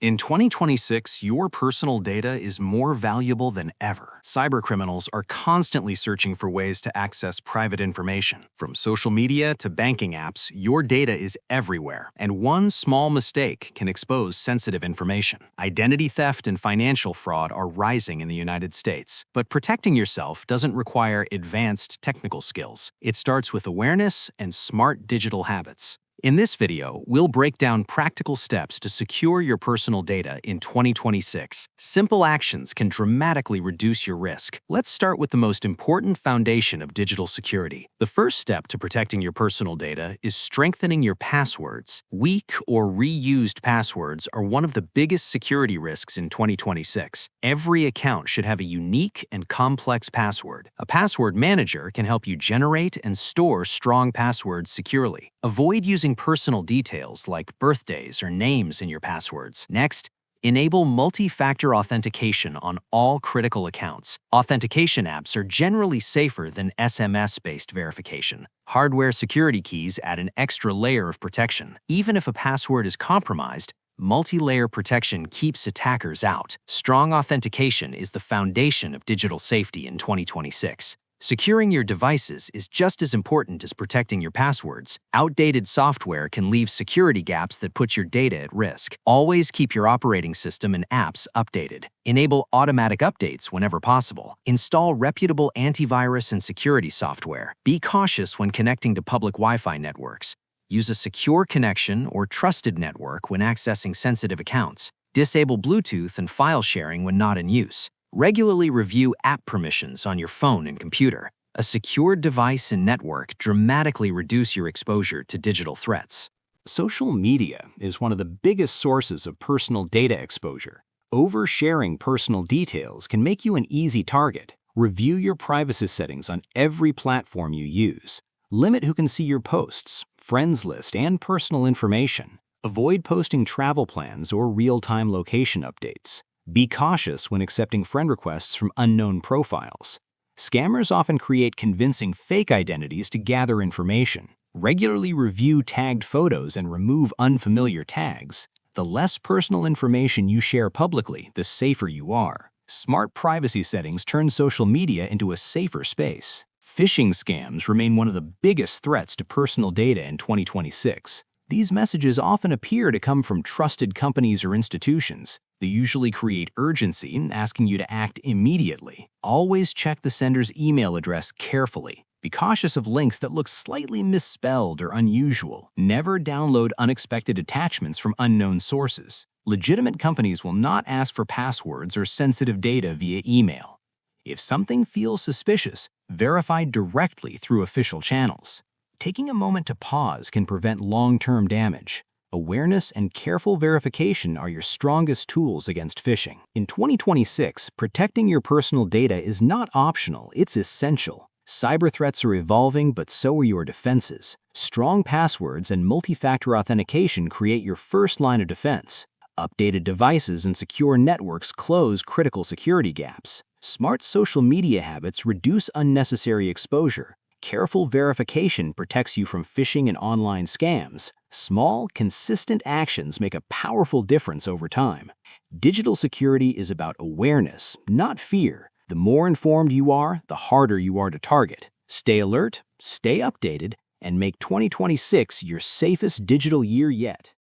In 2026, your personal data is more valuable than ever. Cybercriminals are constantly searching for ways to access private information. From social media to banking apps, your data is everywhere, and one small mistake can expose sensitive information. Identity theft and financial fraud are rising in the United States, but protecting yourself doesn't require advanced technical skills. It starts with awareness and smart digital habits. In this video, we'll break down practical steps to secure your personal data in 2026. Simple actions can dramatically reduce your risk. Let's start with the most important foundation of digital security. The first step to protecting your personal data is strengthening your passwords. Weak or reused passwords are one of the biggest security risks in 2026. Every account should have a unique and complex password. A password manager can help you generate and store strong passwords securely. Avoid using personal details like birthdays or names in your passwords. Next, enable multi-factor authentication on all critical accounts. Authentication apps are generally safer than SMS-based verification. Hardware security keys add an extra layer of protection. Even if a password is compromised, multi-layer protection keeps attackers out. Strong authentication is the foundation of digital safety in 2026. Securing your devices is just as important as protecting your passwords. Outdated software can leave security gaps that put your data at risk. Always keep your operating system and apps updated. Enable automatic updates whenever possible. Install reputable antivirus and security software. Be cautious when connecting to public Wi-Fi networks. Use a secure connection or trusted network when accessing sensitive accounts. Disable Bluetooth and file sharing when not in use. Regularly review app permissions on your phone and computer. A secured device and network dramatically reduce your exposure to digital threats. Social media is one of the biggest sources of personal data exposure. Oversharing personal details can make you an easy target. Review your privacy settings on every platform you use. Limit who can see your posts, friends list, and personal information. Avoid posting travel plans or real-time location updates. Be cautious when accepting friend requests from unknown profiles. Scammers often create convincing fake identities to gather information. Regularly review tagged photos and remove unfamiliar tags. The less personal information you share publicly, the safer you are. Smart privacy settings turn social media into a safer space. Phishing scams remain one of the biggest threats to personal data in 2026. These messages often appear to come from trusted companies or institutions. They usually create urgency, asking you to act immediately. Always check the sender's email address carefully. Be cautious of links that look slightly misspelled or unusual. Never download unexpected attachments from unknown sources. Legitimate companies will not ask for passwords or sensitive data via email. If something feels suspicious, verify directly through official channels. Taking a moment to pause can prevent long-term damage. Awareness and careful verification are your strongest tools against phishing. In 2026, protecting your personal data is not optional, it's essential. Cyber threats are evolving, but so are your defenses. Strong passwords and multi-factor authentication create your first line of defense. Updated devices and secure networks close critical security gaps. Smart social media habits reduce unnecessary exposure. Careful verification protects you from phishing and online scams. Small, consistent actions make a powerful difference over time. Digital security is about awareness, not fear. The more informed you are, the harder you are to target. Stay alert, stay updated, and make 2026 your safest digital year yet.